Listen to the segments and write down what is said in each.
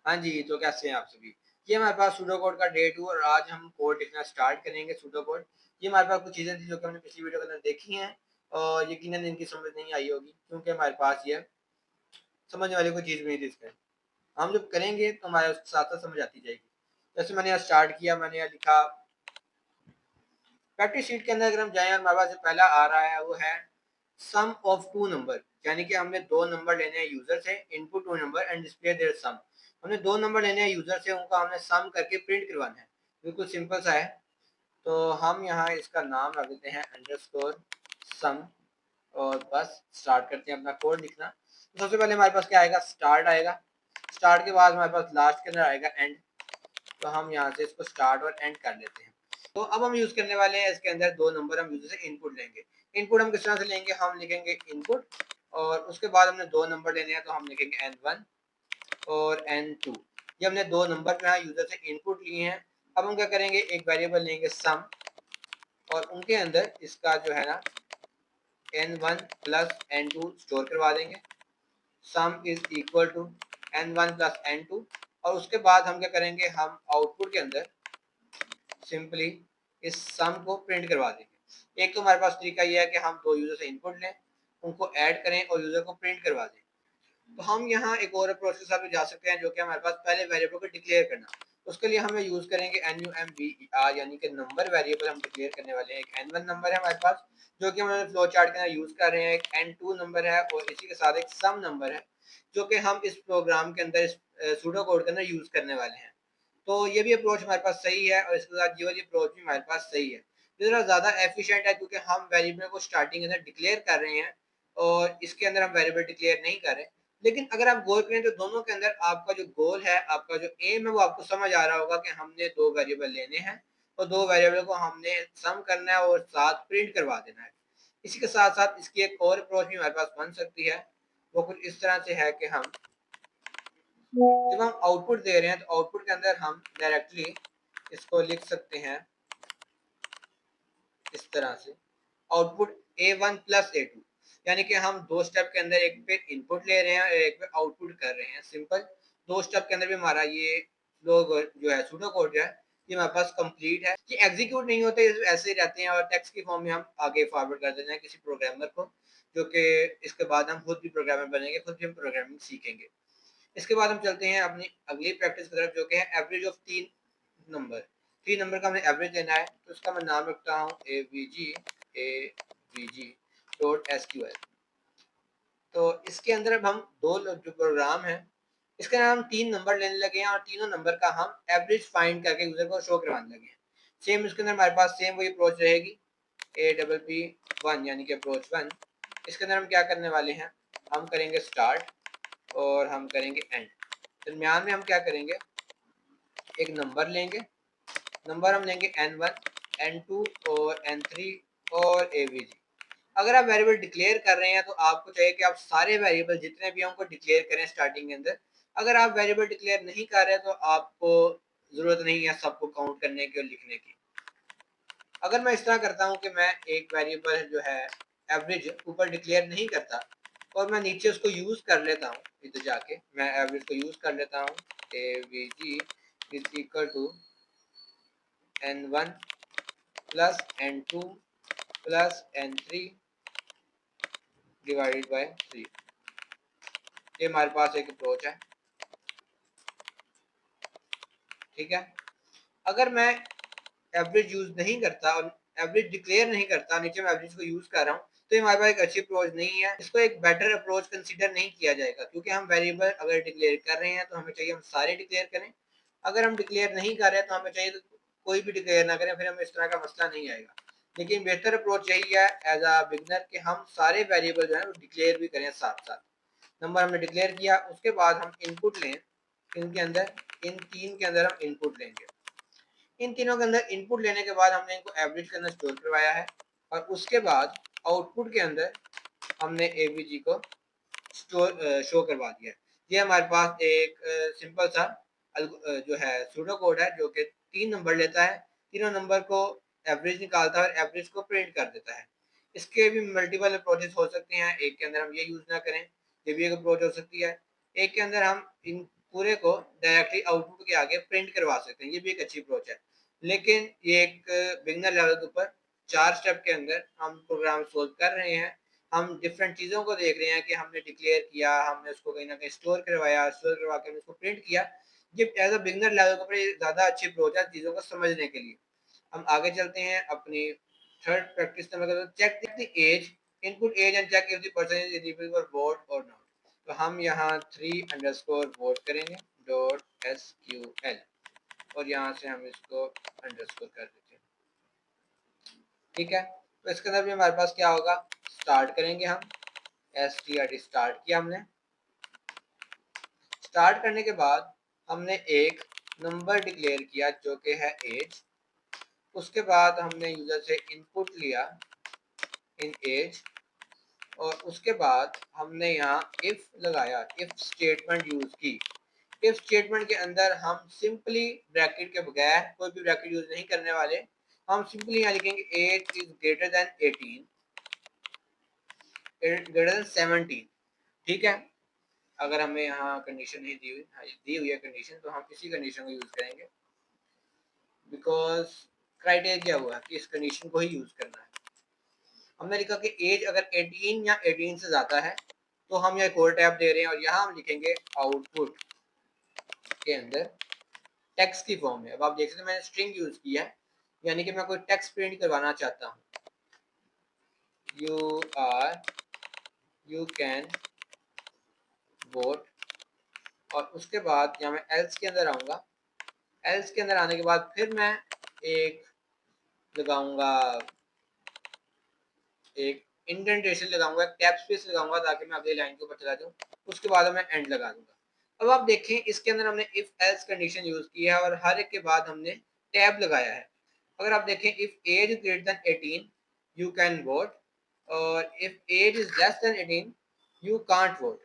हाँ जी, तो कैसे हैं आप सभी? ये हमारे पास सूडो कोड का डे 2 और आज हम कोड लिखना स्टार्ट करेंगे सूडो कोड। ये हमारे पास कुछ चीज़ें थी जो कि हमने पिछली वीडियो के अंदर देखी हैं और यकीनन इनकी समझ नहीं आई होगी क्योंकि हमारे पास ये समझने वाली कोई चीज़ भी नहीं थी इसमें। हम जब करेंगे तो हमारे साथ-साथ समझ आती जाएगी। जैसे मैंने यहाँ स्टार्ट किया, मैंने यहाँ लिखा प्रैक्टिस शीट के अंदर अगर हम जाएँ और हमारे पास जो पहला आ रहा है वो है सम ऑफ 2 नंबर, यानी कि हमने 2 नंबर लेने हैं यूज़र से, input 2 number and display their sum. हमने 2 नंबर लेने हैं यूज़र से, उनका हमने सम करके प्रिंट करवाना है। बिल्कुल सिंपल सा है। तो हम यहाँ इसका नाम रख देते हैं अंडरस्कोर सम और बस स्टार्ट करते हैं अपना कोड लिखना। तो सबसे पहले हमारे पास क्या आएगा, स्टार्ट आएगा। स्टार्ट के बाद हमारे पास लास्ट के अंदर आएगा एंड। तो हम यहाँ से इसको स्टार्ट और एंड कर लेते हैं। तो अब हम यूज़ करने वाले हैं इसके अंदर 2 नंबर हम यूज़र से इनपुट लेंगे। इनपुट हम किस तरह से लेंगे, हम लिखेंगे इनपुट और उसके बाद हमने 2 नंबर लेने हैं तो हम लिखेंगे n1 और n2। ये हमने 2 नंबर जो है यूज़र से इनपुट लिए हैं। अब हम क्या करेंगे, एक वेरिएबल लेंगे सम और उनके अंदर इसका जो है ना n1 प्लस n2 स्टोर करवा देंगे। Sum is equal to n1 plus n2 और उसके बाद हम क्या करेंगे, हम आउटपुट के अंदर सिंपली इस सम को प्रिंट करवा देंगे। एक तो हमारे पास तरीका ये है कि हम 2 यूज़र से इनपुट लें, उनको ऐड करें और यूज़र को प्रिंट करवा दें। तो हम यहाँ एक और अप्रोच के साथ भी जा सकते हैं जो कि हमारे पास पहले वेरिएबल को डिक्लेयर करना। उसके लिए हमें यूज़ करेंगे number यानी कि नंबर वेरिएबल हम डिक्लेयर करने वाले हैं। एक n1 नंबर है हमारे पास जो कि हम फ्लो चार्ट के अंदर यूज़ कर रहे हैं, एक n2 नंबर है और इसी के साथ एक सम नंबर है जो कि हम इस प्रोग्राम के अंदर इस सूडो कोड के अंदर यूज़ करने वाले हैं। तो ये भी अप्रोच हमारे पास सही है और इसके साथ ये वाली अप्रोच भी हमारे पास सही है। ये ज़रा ज़्यादा एफिशिएंट है क्योंकि हम वेरिएबल को स्टार्टिंग के अंदर डिक्लेयर कर रहे हैं और इसके अंदर हम वेरिएबल डिक्लेयर नहीं कर रहे। लेकिन अगर आप गौर करें तो दोनों के अंदर आपका जो गोल है, आपका जो एम है वो आपको समझ आ रहा होगा कि हमने 2 वेरिएबल लेने हैं और 2 वेरिएबल को हमने सम करना है और साथ प्रिंट करवा देना है। इसी के साथ-साथ इसकी एक और अप्रोच भी हमारे पास बन सकती है। वो कुछ इस तरह से है कि हम जब हम आउटपुट दे रहे हैं तो आउटपुट के अंदर हम डायरेक्टली इसको लिख सकते हैं इस तरह से आउटपुट A1 प्लस A2, यानी कि हम 2 स्टेप के अंदर एक पे इनपुट ले रहे हैं और एक पे आउटपुट कर रहे हैं। सिंपल 2 स्टेप के अंदर भी हमारा ये लोग जो है सूडो कोड जो है ये हमारे पास कंप्लीट है। ये एग्जीक्यूट नहीं होते, ऐसे ही रहते हैं और टेक्स्ट की फॉर्म में हम आगे फॉरवर्ड कर देते हैं किसी प्रोग्रामर को, जो कि इसके बाद हम खुद भी प्रोग्रामर बनेंगे, खुद भी हम प्रोग्रामिंग सीखेंगे। इसके बाद हम चलते हैं अपनी अगली प्रैक्टिस की तरफ जो कि है एवरेज ऑफ 3 नंबर। 3 नंबर का हमें एवरेज लेना है तो इसका मैं नाम रखता हूँ avg.sql। तो इसके अंदर अब हम दो जो प्रोग्राम है इसके अंदर हम 3 नंबर लेने लगे हैं और तीनों नंबर का हम एवरेज फाइंड करके यूजर को शो करवाने लगे हैं। सेम इसके अंदर हमारे पास सेम वही अप्रोच रहेगी APP1 यानी कि अप्रोच 1। इसके अंदर हम क्या करने वाले हैं, हम करेंगे स्टार्ट और हम करेंगे एंड। दरमियान में हम क्या करेंगे, एक नंबर लेंगे, नंबर हम लेंगे n1 n2 और n3 और avg। अगर आप वेरिएबल डिक्लेयर कर रहे हैं तो आपको चाहिए कि आप सारे वेरिएबल जितने भी हैं उनको डिक्लेयर करें स्टार्टिंग के अंदर। अगर आप वेरिएबल डिक्लेयर नहीं कर रहे तो आपको ज़रूरत नहीं है सबको काउंट करने की और लिखने की। अगर मैं इस तरह करता हूँ कि मैं एक वेरिएबल जो है एवरेज ऊपर डिक्लेयर नहीं करता और मैं नीचे उसको यूज़ कर लेता हूँ, इधर जाके मैं एवरेज को यूज़ कर लेता हूँ avg is equal to n1 plus n2 plus n3 divided by 3। ये हमारे पास एक अप्रोच है, ठीक है। अगर मैं एवरेज यूज़ नहीं करता और एवरेज डिक्लेयर नहीं करता, नीचे मैं एवरेज को यूज़ कर रहा हूँ, तो ये हमारे पास एक अच्छी अप्रोच नहीं है। इसको एक बेटर अप्रोच कंसीडर नहीं किया जाएगा क्योंकि हम वेरिएबल अगर डिक्लेयर कर रहे हैं तो हमें चाहिए हम सारे डिक्लेयर करें। अगर हम डिक्लेयर नहीं कर रहे हैं तो हमें चाहिए तो कोई भी डिक्लेयर ना करें, फिर हमें इस तरह का मसला नहीं आएगा। लेकिन बेहतर अप्रोच यही है एज अ बिगनर कि हम सारे वेरिएबल जो है वो डिक्लेयर भी करें साथ साथ। नंबर हमने डिक्लेयर किया, उसके बाद हम इनपुट लें, इनके अंदर इन 3 के अंदर हम इनपुट लेंगे। इन तीनों के अंदर इनपुट लेने के बाद हमने इनको एवरेज के अंदर स्टोर करवाया है और उसके बाद आउटपुट के अंदर हमने एवीजी को शो करवा दिया है। ये हमारे पास एक सिंपल सा जो है सूडो कोड है जो कि 3 नंबर लेता है, तीनों नंबर को एवरेज निकालता है और एवरेज को प्रिंट कर देता है। इसके भी मल्टीपल अप्रोचेस हो सकते हैं, एक के अंदर हम ये यूज़ ना करें, ये भी एक अप्रोच हो सकती है। एक के अंदर हम इन पूरे को डायरेक्टली आउटपुट के आगे प्रिंट करवा सकते हैं। ये भी एक अच्छी अप्रोच है, लेकिन ये एक बिगनर लेवल के ऊपर 4 स्टेप के अंदर हम प्रोग्राम सोल्व कर रहे हैं। हम डिफरेंट चीज़ों को देख रहे हैं कि हमने डिक्लेयर किया, हमने उसको कहीं ना कहीं स्टोर करवाया, स्टोर करवा के हमने उसको प्रिंट किया। ये एज अ बिगनर लेवल के ऊपर ज़्यादा अच्छी अप्रोच है चीज़ों को समझने के लिए। हम आगे चलते हैं अपनी third practice number, check the age, input age and check if the person is eligible for vote और नॉट। तो हम यहाँ 3_ वोट करेंगे .sql और यहाँ से हम इसको अंडरस्कोर कर देते हैं। ठीक है, तो इसके अंदर भी हमारे पास क्या होगा, स्टार्ट करेंगे हम, strt स्टार्ट किया हमने। स्टार्ट करने के बाद हमने एक नंबर डिक्लेयर किया जो कि है एज। उसके बाद हमने यूजर से इनपुट लिया इन एज, और उसके बाद हमने यहाँ इफ लगाया, इफ स्टेटमेंट यूज की। इफ स्टेटमेंट के अंदर हम सिंपली ब्रैकेट के बगैर कोई भी ब्रैकेट यूज नहीं करने वाले, हम सिंपली यहाँ लिखेंगे age is greater than 18, greater than 17। ठीक है, अगर हमें यहाँ कंडीशन नहीं दी हुई है कंडीशन, तो हम इसी कंडीशन को यूज करेंगे, बिकॉज क्राइटेरिया हुआ है कि इस कंडीशन को ही यूज करना है। हमने लिखा कि एज अगर 18 या 18 से ज्यादा है तो हम यहाँ कोड टैब दे रहे हैं, और यहाँ हम लिखेंगे आउटपुट के अंदर टेक्स्ट की फॉर्म में। अब आप देख सकते हैं मैंने स्ट्रिंग यूज किया है, यानी कि मैं कोई टेक्स्ट प्रिंट करवाना चाहता हूँ, यू कैन वोट, और उसके बाद यहाँ मैं एल्स के अंदर आऊंगा। एल्स के अंदर आने के बाद फिर मैं एक लगाऊंगा, एक इंडेंटेशन लगाऊंगा, कैप स्पेस लगाऊंगा ताकि मैं अगली लाइन के ऊपर चला जाऊं। उसके बाद मैं एंड लगा दूंगा। अब आप देखें इसके अंदर हमने इफ एल्स कंडीशन यूज की है और हर एक के बाद हमने टैब लगाया है। अगर आप देखें if age is greater than 18 you can vote, और if age is less than 18 you can't vote.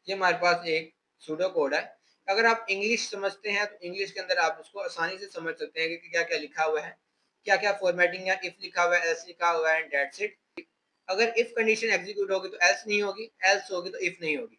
ये हमारे पास एक सूडो कोड है। अगर आप इंग्लिश समझते हैं तो इंग्लिश के अंदर आप उसको आसानी से समझ सकते हैं कि क्या क्या लिखा हुआ है, क्या क्या फॉर्मेटिंग है। इफ लिखा हुआ है, एल्स लिखा हुआ है, दैट्स इट। अगर इफ कंडीशन एग्जीक्यूट होगी तो एल्स नहीं होगी, एल्स होगी तो इफ नहीं होगी।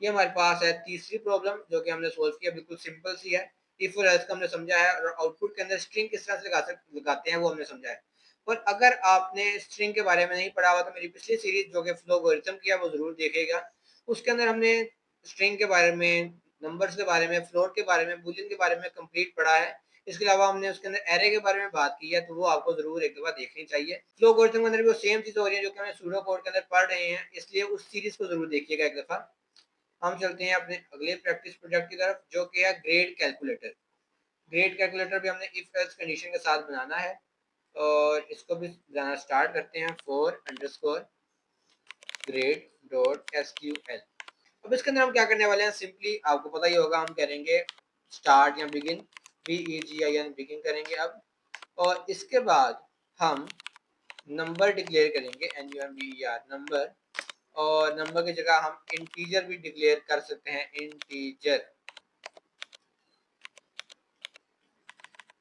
ये हमारे पास है तीसरी प्रॉब्लम जो कि हमने सोल्व किया, बिल्कुल सिंपल सी है। इफ और एल्स का हमने समझा है, और आउटपुट के अंदर स्ट्रिंग किस तरह से लगाते हैं वो हमने समझा है। और अगर आपने स्ट्रिंग के बारे में नहीं पढ़ा हुआ तो मेरी पिछली सीरीज जो कि फ्लोगोरिथम की है वो जरूर देखेगा। उसके अंदर हमने स्ट्रिंग के बारे में, नंबर्स के बारे में, फ्लोट के बारे में, बूलियन के बारे में कंप्लीट पढ़ा है। इसके अलावा हमने उसके अंदर एरे के बारे में बात की है, तो वो आपको जरूर एक दफा देखनी चाहिए। फ्लो कोड के अंदर भी वो सेम चीज हो रही है जो कि हमें सूडो कोड के अंदर पढ़ रहे हैं, इसलिए उस सीरीज को जरूर देखिएगा एक दफा। हम चलते हैं अपने अगले प्रैक्टिस प्रोजेक्ट की तरफ जो कि है ग्रेड कैलकुलेटर। ग्रेड कैलकुलेटर भी हमने इफ एल्स कंडीशन के साथ बनाना है, और इसको भी बनाना स्टार्ट करते हैं for_grade.sql। अब इसके अंदर हम क्या करने वाले हैं, सिंपली आपको पता ही होगा, हम करेंगे स्टार्ट या बिगिन, BEGIN बिगिन करेंगे अब, और इसके बाद हम नंबर डिक्लेयर करेंगे NUMBER नंबर, और नंबर की जगह हम इंटीजर भी डिक्लेयर कर सकते हैं, इंटीजर।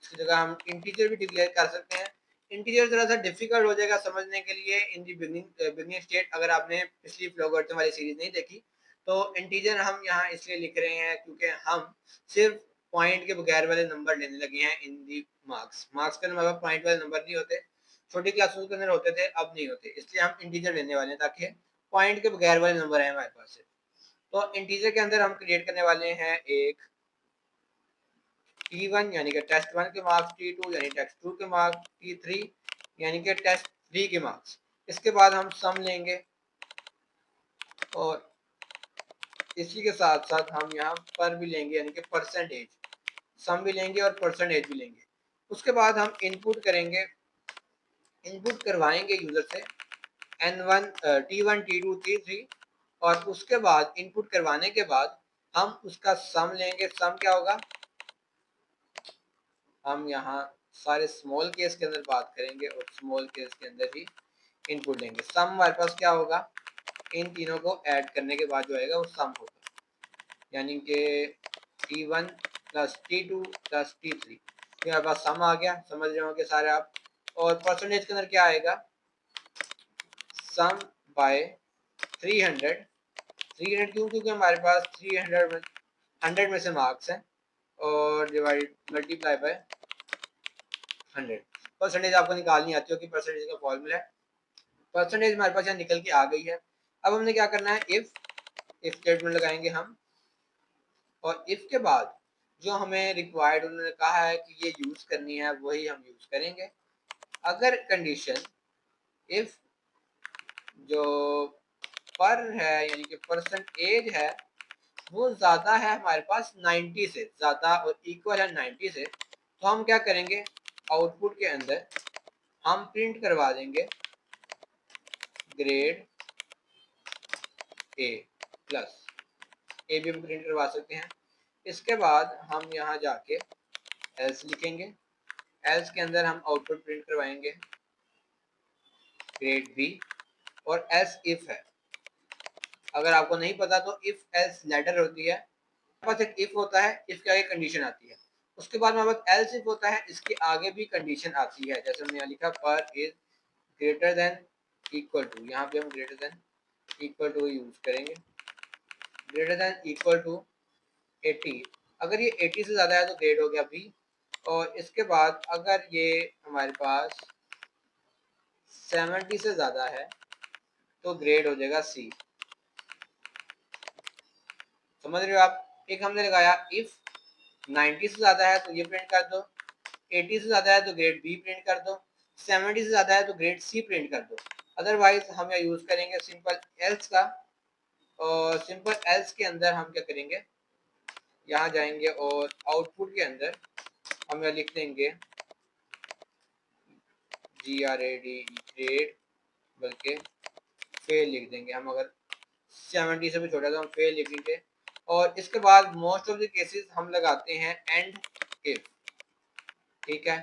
इसकी जगह हम इंटीजर भी डिक्लेयर कर सकते हैं। इंटीजर थोड़ा सा डिफिकल्ट हो जाएगा समझने के लिए इन दी बिगिनिंग स्टेट, अगर आपने पिछली फ्लोगोरिथम वाली सीरीज नहीं देखी तो। इंटीजर हम यहाँ इसलिए लिख रहे हैं क्योंकि हम सिर्फ पॉइंट के बगैर वाले नंबर लेने लगे हैं इन दी मार्क्स। मार्क्स के अंदर पॉइंट वाले नंबर नहीं होते, छोटी क्लासों के अंदर होते थे, अब नहीं होते, इसलिए हम इंटीजर लेने वाले हैं ताकि पॉइंट के बगैर वाले नंबर है हमारे पास। तो इंटीजर के अंदर हम क्रिएट करने वाले हैं एक T1 यानी कि टेस्ट 1 के मार्क्स, T2 यानी टेस्ट 2 के मार्क्स, T3 यानी कि टेस्ट 3 के मार्क्स। इसके बाद हम सम लेंगे, और इसी के साथ साथ हम यहाँ पर भी लेंगे यानी कि परसेंटेज, सम भी लेंगे और परसेंटेज भी लेंगे। उसके बाद हम इनपुट करेंगे, इनपुट करवाएंगे यूजर से N1 T1 T2 T3, और उसके बाद इनपुट करवाने के बाद हम उसका सम लेंगे। सम क्या होगा, हम यहाँ सारे स्मॉल केस के अंदर बात करेंगे और स्मॉल केस के अंदर ही इनपुट लेंगे। सम हमारे पास क्या होगा, इन तीनों को ऐड करने के बाद जो आएगा वो सम होगा, यानी कि T1 plus T2 plus T3। ये हमारे पास सम आ गया, समझ रहे होंगे सारे आप। और परसेंटेज के अंदर क्या आएगा, सम बाय 300 300 क्यों? क्योंकि हमारे पास 100 में से मार्क्स हैं और डिवाइड मल्टीप्लाई बाय 100। परसेंटेज आपको निकालनी आती हो कि परसेंटेज का फॉर्मूला है। परसेंटेज हमारे पास यहाँ निकल के आ गई है। अब हमने क्या करना है, इफ स्टेटमेंट लगाएंगे हम, और इफ के बाद जो हमें रिक्वायर्ड उन्होंने कहा है कि ये यूज करनी है वही हम यूज करेंगे। अगर कंडीशन इफ जो पर है यानी कि परसेंटेज है वो ज्यादा है हमारे पास 90 से, ज्यादा और इक्वल है 90 से, तो हम क्या करेंगे, आउटपुट के अंदर हम प्रिंट करवा देंगे ग्रेड ए प्लस, ए भी हम प्रिंट करवा सकते हैं। इसके बाद हम यहाँ जाके एल्स लिखेंगे, एल्स के अंदर हम आउटपुट प्रिंट करवाएंगे ग्रेड बी, और एल्स इफ है। अगर आपको नहीं पता तो इफ एल्स लेटर होती है, पास एक इफ होता है, इफ के आगे कंडीशन आती है, उसके बाद हमारे पास एल्स इफ होता है, इसके आगे भी कंडीशन आती है। जैसे हमने यहाँ लिखा पर is greater than equal to, यहाँ पे हम greater than equal to use करेंगे, ग्रेटर देन इक्वल टू 80। अगर ये 80 से ज़्यादा है तो ग्रेड हो गया बी, और इसके बाद अगर ये हमारे पास 70 से ज़्यादा है तो ग्रेड हो जाएगा सी। समझ रहे हो आप? एक हमने लगाया इफ 90 से ज़्यादा है तो ये प्रिंट कर दो, 80 से ज़्यादा है तो ग्रेड बी प्रिंट कर दो, 70 से ज़्यादा है तो ग्रेड सी प्रिंट कर दो। अदरवाइज हम यहाँ यूज़ करेंगे सिंपल एल्स का, और सिंपल एल्स के अंदर हम क्या करेंगे, यहाँ जाएंगे और आउटपुट के अंदर हम यहाँ लिख देंगे ग्रेड, बल्कि फेल लिख देंगे हम। अगर 70 से भी छोटा तो हम फेल लिखेंगे। और इसके बाद मोस्ट ऑफ द केसेस हम लगाते हैं एंड इफ, ठीक है।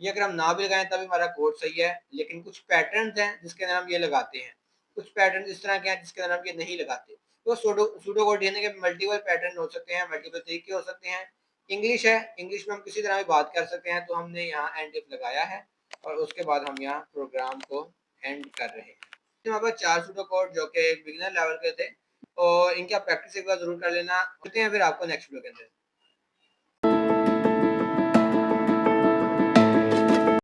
ये अगर हम ना भी लगाएं तभी हमारा कोड सही है, लेकिन कुछ पैटर्न्स हैं जिसके अंदर हम ये लगाते हैं, कुछ पैटर्न इस तरह के हैं जिसके अंदर हम ये नहीं लगाते। तो सूडो कोड लिखने के मल्टीपल पैटर्न हो सकते हैं, मल्टीपल तरीके हो सकते हैं। इंग्लिश है, इंग्लिश में हम किसी तरह भी बात कर सकते हैं, तो हमने यहाँ एंड इफ लगाया है और उसके बाद हम यहाँ प्रोग्राम को एंड कर रहे हैं। हमारे पास 4 सूडो कोड जो कि बिगिनर लेवल के थे, और इनकी आप प्रैक्टिस एक बार जरूर कर लेना। मिलते हैं फिर आपको नेक्स्ट वीडियो के अंदर।